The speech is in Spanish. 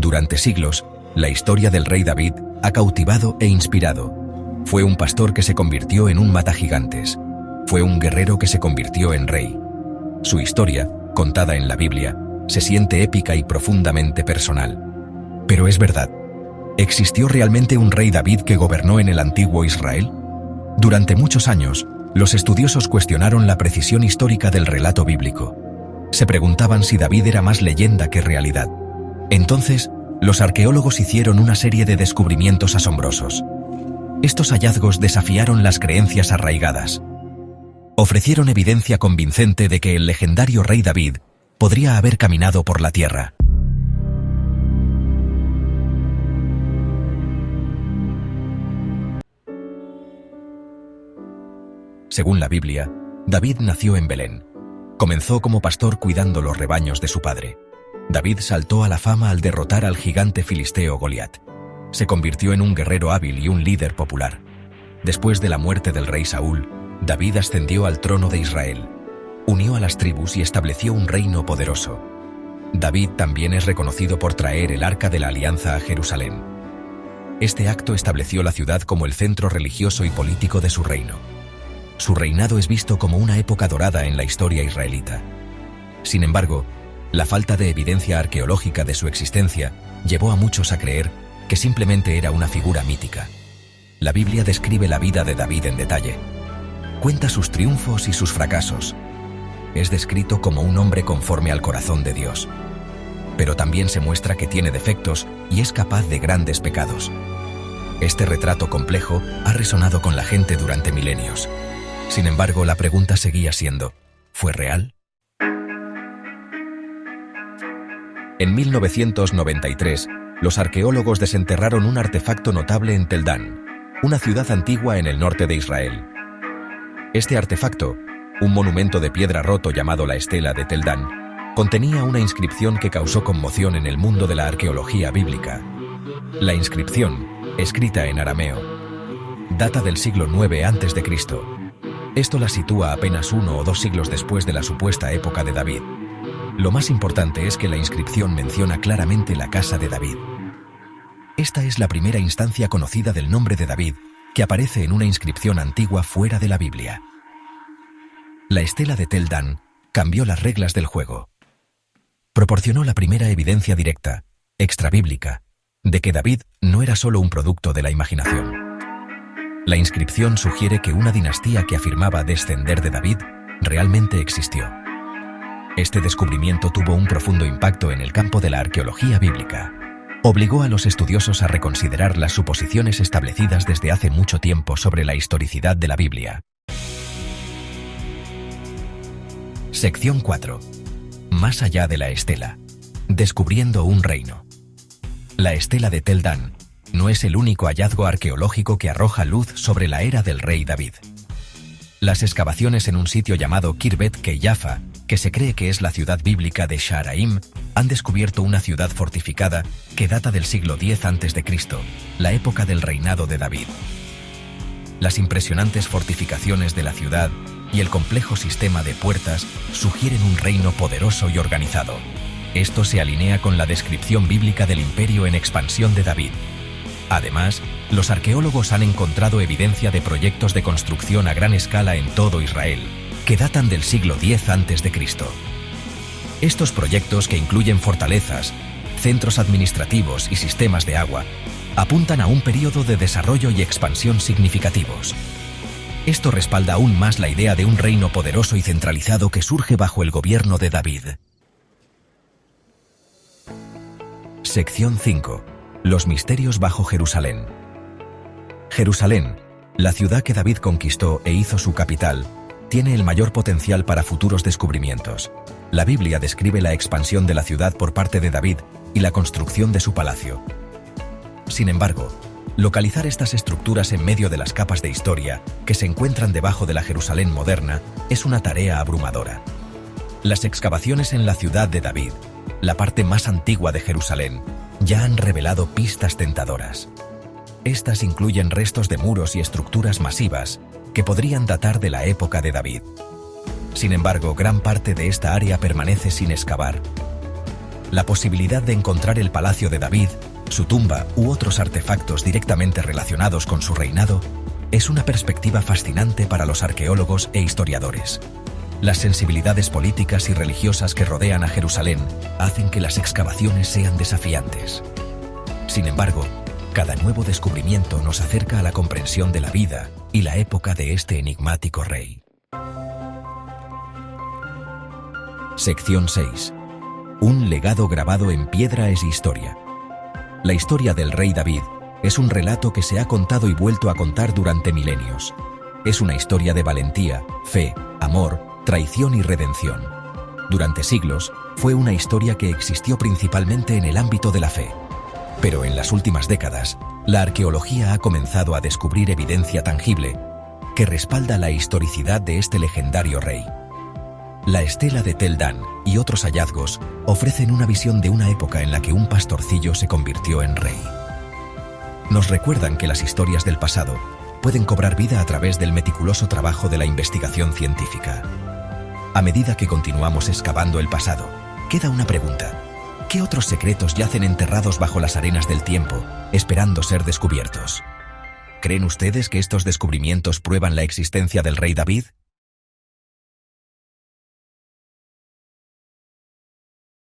Durante siglos, la historia del rey David ha cautivado e inspirado. Fue un pastor que se convirtió en un matagigantes. Fue un guerrero que se convirtió en rey. Su historia, contada en la Biblia, se siente épica y profundamente personal. Pero es verdad, ¿existió realmente un rey David que gobernó en el antiguo Israel? Durante muchos años, los estudiosos cuestionaron la precisión histórica del relato bíblico. Se preguntaban si David era más leyenda que realidad. Entonces, los arqueólogos hicieron una serie de descubrimientos asombrosos. Estos hallazgos desafiaron las creencias arraigadas. Ofrecieron evidencia convincente de que el legendario rey David podría haber caminado por la tierra. Según la Biblia, David nació en Belén. Comenzó como pastor cuidando los rebaños de su padre. David saltó a la fama al derrotar al gigante filisteo Goliat. Se convirtió en un guerrero hábil y un líder popular. Después de la muerte del rey Saúl, David ascendió al trono de Israel. Unió a las tribus y estableció un reino poderoso. David también es reconocido por traer el Arca de la Alianza a Jerusalén. Este acto estableció la ciudad como el centro religioso y político de su reino. Su reinado es visto como una época dorada en la historia israelita. Sin embargo, la falta de evidencia arqueológica de su existencia llevó a muchos a creer que simplemente era una figura mítica. La Biblia describe la vida de David en detalle. Cuenta sus triunfos y sus fracasos. Es descrito como un hombre conforme al corazón de Dios. Pero también se muestra que tiene defectos y es capaz de grandes pecados. Este retrato complejo ha resonado con la gente durante milenios. Sin embargo, la pregunta seguía siendo, ¿fue real? En 1993, los arqueólogos desenterraron un artefacto notable en Tel Dan, una ciudad antigua en el norte de Israel. Este artefacto, un monumento de piedra roto llamado la Estela de Tel Dan, contenía una inscripción que causó conmoción en el mundo de la arqueología bíblica. La inscripción, escrita en arameo, data del siglo IX a.C. Esto la sitúa apenas 1 o 2 siglos después de la supuesta época de David. Lo más importante es que la inscripción menciona claramente la casa de David. Esta es la primera instancia conocida del nombre de David que aparece en una inscripción antigua fuera de la Biblia. La Estela de Tel Dan cambió las reglas del juego. Proporcionó la primera evidencia directa, extrabíblica, de que David no era solo un producto de la imaginación. La inscripción sugiere que una dinastía que afirmaba descender de David realmente existió. Este descubrimiento tuvo un profundo impacto en el campo de la arqueología bíblica. Obligó a los estudiosos a reconsiderar las suposiciones establecidas desde hace mucho tiempo sobre la historicidad de la Biblia. Sección 4. Más allá de la estela. Descubriendo un reino. La Estela de Tel Dan no es el único hallazgo arqueológico que arroja luz sobre la era del rey David. Las excavaciones en un sitio llamado Kirbet Keiyafa, que se cree que es la ciudad bíblica de Sha'araim, han descubierto una ciudad fortificada que data del siglo X a.C., la época del reinado de David. Las impresionantes fortificaciones de la ciudad y el complejo sistema de puertas sugieren un reino poderoso y organizado. Esto se alinea con la descripción bíblica del imperio en expansión de David. Además, los arqueólogos han encontrado evidencia de proyectos de construcción a gran escala en todo Israel, que datan del siglo X a.C. Estos proyectos, que incluyen fortalezas, centros administrativos y sistemas de agua, apuntan a un periodo de desarrollo y expansión significativos. Esto respalda aún más la idea de un reino poderoso y centralizado que surge bajo el gobierno de David. Sección 5. Los misterios bajo Jerusalén. Jerusalén, la ciudad que David conquistó e hizo su capital, tiene el mayor potencial para futuros descubrimientos. La Biblia describe la expansión de la ciudad por parte de David y la construcción de su palacio. Sin embargo, localizar estas estructuras en medio de las capas de historia que se encuentran debajo de la Jerusalén moderna es una tarea abrumadora. Las excavaciones en la ciudad de David, la parte más antigua de Jerusalén, ya han revelado pistas tentadoras. Estas incluyen restos de muros y estructuras masivas que podrían datar de la época de David. Sin embargo, gran parte de esta área permanece sin excavar. La posibilidad de encontrar el palacio de David, su tumba u otros artefactos directamente relacionados con su reinado es una perspectiva fascinante para los arqueólogos e historiadores. Las sensibilidades políticas y religiosas que rodean a Jerusalén hacen que las excavaciones sean desafiantes. Sin embargo, cada nuevo descubrimiento nos acerca a la comprensión de la vida y la época de este enigmático rey. Sección 6. Un legado grabado en piedra es historia. La historia del rey David es un relato que se ha contado y vuelto a contar durante milenios. Es una historia de valentía, fe, amor, traición y redención. Durante siglos, fue una historia que existió principalmente en el ámbito de la fe. Pero en las últimas décadas, la arqueología ha comenzado a descubrir evidencia tangible que respalda la historicidad de este legendario rey. La estela de Tel Dan y otros hallazgos ofrecen una visión de una época en la que un pastorcillo se convirtió en rey. Nos recuerdan que las historias del pasado pueden cobrar vida a través del meticuloso trabajo de la investigación científica. A medida que continuamos excavando el pasado, queda una pregunta: ¿qué otros secretos yacen enterrados bajo las arenas del tiempo, esperando ser descubiertos? ¿Creen ustedes que estos descubrimientos prueban la existencia del rey David?